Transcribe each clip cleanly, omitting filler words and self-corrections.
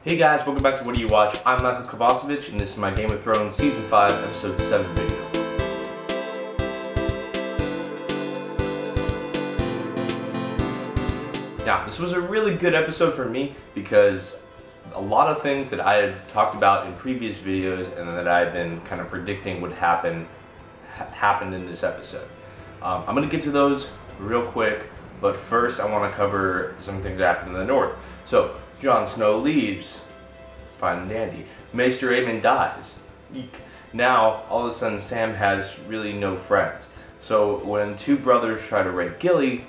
Hey guys, welcome back to What Do You Watch? I'm Michael Kovacevich, and this is my Game of Thrones Season 5, Episode 7 video. Now, this was a really good episode for me because a lot of things that I had talked about in previous videos and that I had been kind of predicting would happen happened in this episode. I'm going to get to those real quick, but first I want to cover some things that happened in the north. So, Jon Snow leaves, fine and dandy. Maester Aemon dies. Eek. Now, all of a sudden, Sam has really no friends. So when two brothers try to raid Gilly,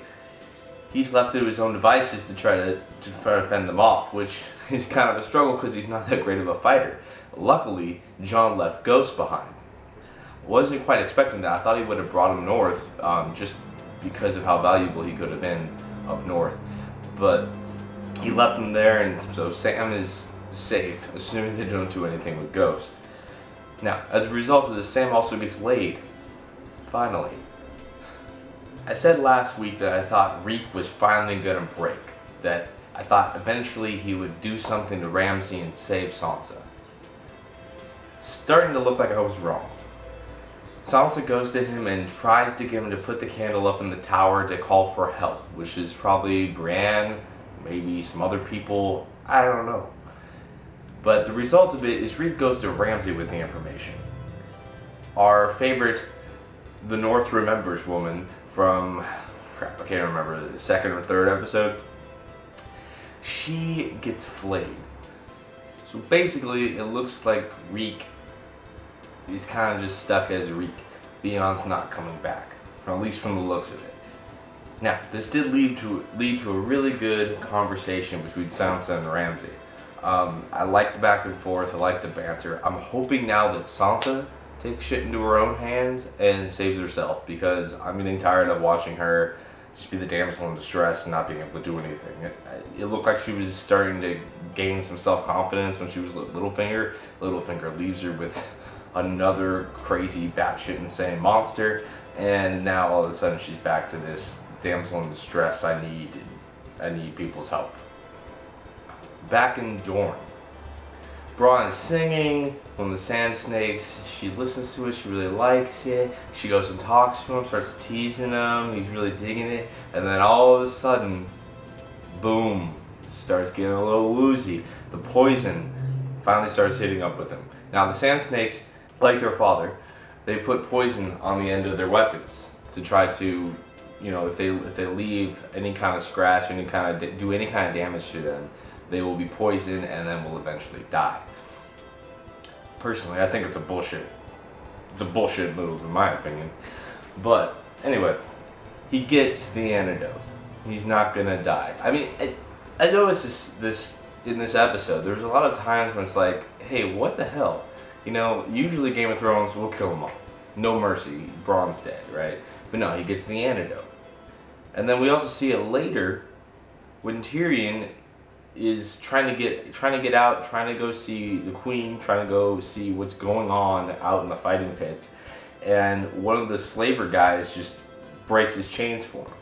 he's left to his own devices to try to fend them off, which is kind of a struggle because he's not that great of a fighter. Luckily, Jon left Ghost behind. Wasn't quite expecting that. I thought he would have brought him north just because of how valuable he could have been up north. But he left him there, and so Sam is safe, assuming they don't do anything with Ghost. Now, as a result of this, Sam also gets laid. Finally. I said last week that I thought Reek was finally gonna break. That I thought eventually he would do something to Ramsay and save Sansa. Starting to look like I was wrong. Sansa goes to him and tries to get him to put the candle up in the tower to call for help, which is probably Brienne, maybe some other people, I don't know. But the result of it is Reek goes to Ramsay with the information. Our favorite, the North Remembers woman from, crap, I can't remember, the second or third episode, she gets flayed. So basically, it looks like Reek is kind of just stuck as Reek. Theon's not coming back, or at least from the looks of it. Now, this did lead to a really good conversation between Sansa and Ramsay. I like the back and forth, I like the banter. I'm hoping now that Sansa takes shit into her own hands and saves herself, because I'm getting tired of watching her just be the damsel in distress and not being able to do anything. It looked like she was starting to gain some self-confidence when she was with Littlefinger. Littlefinger leaves her with another crazy batshit insane monster, and now all of a sudden she's back to this damsel in distress, I need people's help. Back in Dorne, Bronn is singing on the Sand Snakes. She listens to it, she really likes it. She goes and talks to him, starts teasing him, he's really digging it, and then all of a sudden, boom, starts getting a little woozy. The poison finally starts hitting up with him. Now the Sand Snakes, like their father, they put poison on the end of their weapons to try to, you know, if they leave any kind of scratch, do any kind of damage to them, they will be poisoned and then will eventually die. Personally, I think it's a bullshit move in my opinion. But anyway, he gets the antidote. He's not gonna die. I mean, I noticed this in this episode. There's a lot of times when it's like, hey, what the hell? You know, usually Game of Thrones will kill them all. No mercy. Bronn's dead, right? But no, he gets the antidote. And then we also see it later when Tyrion is trying to get out, trying to go see the Queen, trying to go see what's going on out in the fighting pits, and one of the slaver guys just breaks his chains for him.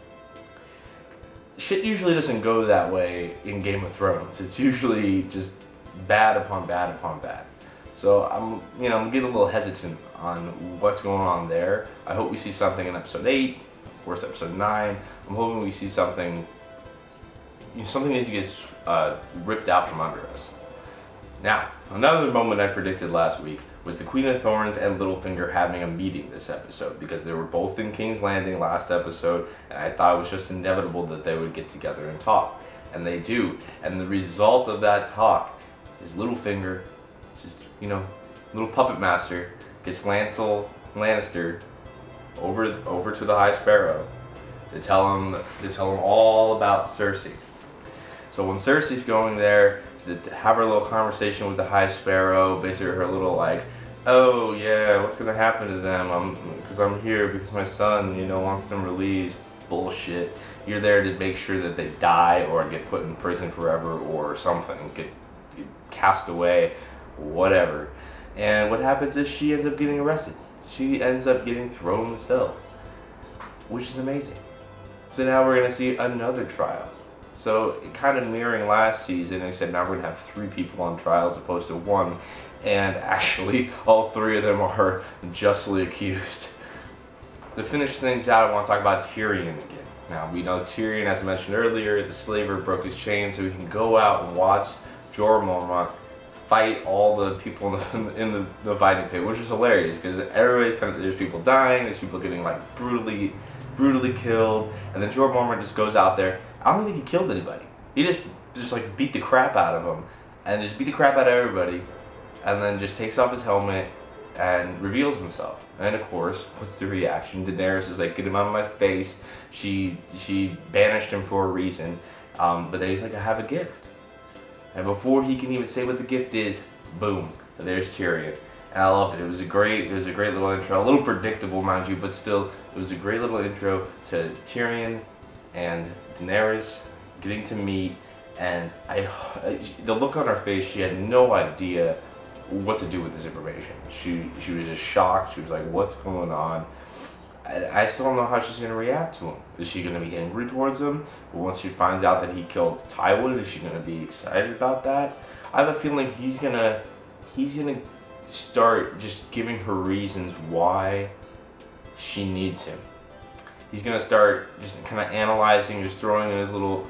Shit usually doesn't go that way in Game of Thrones. It's usually just bad upon bad upon bad. So I'm getting a little hesitant on what's going on there. I hope we see something in episode 8, of course episode 9. I'm hoping we see something. Something needs to get ripped out from under us. Now, another moment I predicted last week was the Queen of Thorns and Littlefinger having a meeting this episode, because they were both in King's Landing last episode, and I thought it was just inevitable that they would get together and talk. And they do. And the result of that talk is Littlefinger, just, little puppet master, gets Lancel Lannister over to the High Sparrow to tell him all about Cersei. So when Cersei's going there to have her little conversation with the High Sparrow, basically her little like, oh yeah, what's gonna happen to them? Because I'm here because my son, wants them released. Bullshit. You're there to make sure that they die or get put in prison forever or something, get cast away, whatever. And what happens is she ends up getting arrested. She ends up getting thrown in the cells, which is amazing. So now we're gonna see another trial. So kind of mirroring last season, they said now we're going to have 3 people on trial as opposed to 1. And actually, all 3 of them are justly accused. To finish things out, I want to talk about Tyrion again. Now, we know Tyrion, as I mentioned earlier, the slaver broke his chain so he can go out and watch Jorah Mormont fight all the people in the fighting pit, which is hilarious because everybody's there's people dying, there's people getting like brutally killed, and then Jorah Mormont just goes out there. I don't think he killed anybody. He just like beat the crap out of them, and just beat the crap out of everybody, and then just takes off his helmet and reveals himself. And of course, what's the reaction? Daenerys is like, get him out of my face. She banished him for a reason, but then he's like, I have a gift. And before he can even say what the gift is, boom, there's Tyrion. And I loved it. It was a great little intro. A little predictable, mind you, but still, it was a great little intro to Tyrion and Daenerys getting to meet. And the look on her face, she had no idea what to do with this information. She was just shocked. She was like, what's going on? I still don't know how she's going to react to him. Is she going to be angry towards him? But once she finds out that he killed Tywin, is she going to be excited about that? I have a feeling he's going to start just giving her reasons why she needs him. He's going to start just kind of analyzing, just throwing in his little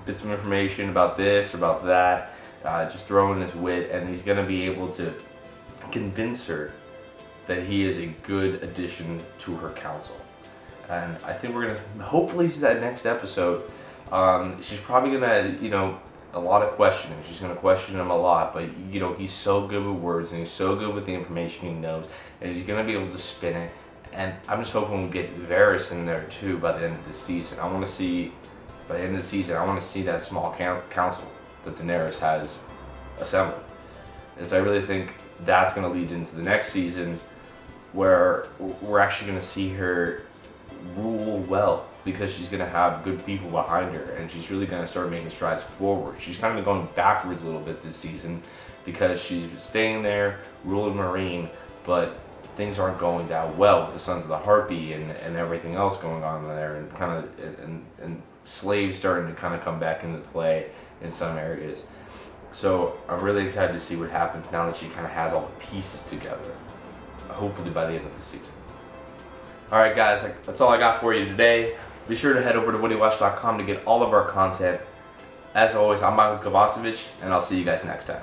bits of information about this or about that, just throwing his wit, and he's going to be able to convince her that he is a good addition to her council. And I think we're gonna hopefully see that next episode. She's probably gonna, a lot of questioning. She's gonna question him a lot, but he's so good with words and he's so good with the information he knows, and he's gonna be able to spin it. And I'm just hoping we'll get Varys in there too by the end of the season. I want to see, by the end of the season, I want to see that small council that Daenerys has assembled. And so I really think that's gonna lead into the next season, where we're actually going to see her rule well, because she's going to have good people behind her, and she's really going to start making strides forward. She's kind of going backwards a little bit this season because she's staying there, ruling Marine, but things aren't going that well with the Sons of the Harpy and everything else going on there, and slaves starting to kind of come back into play in some areas. So I'm really excited to see what happens now that she kind of has all the pieces together, hopefully by the end of the season. Alright guys, that's all I got for you today. Be sure to head over to WhatDoYouWatch.com to get all of our content. As always, I'm Kovacevich, and I'll see you guys next time.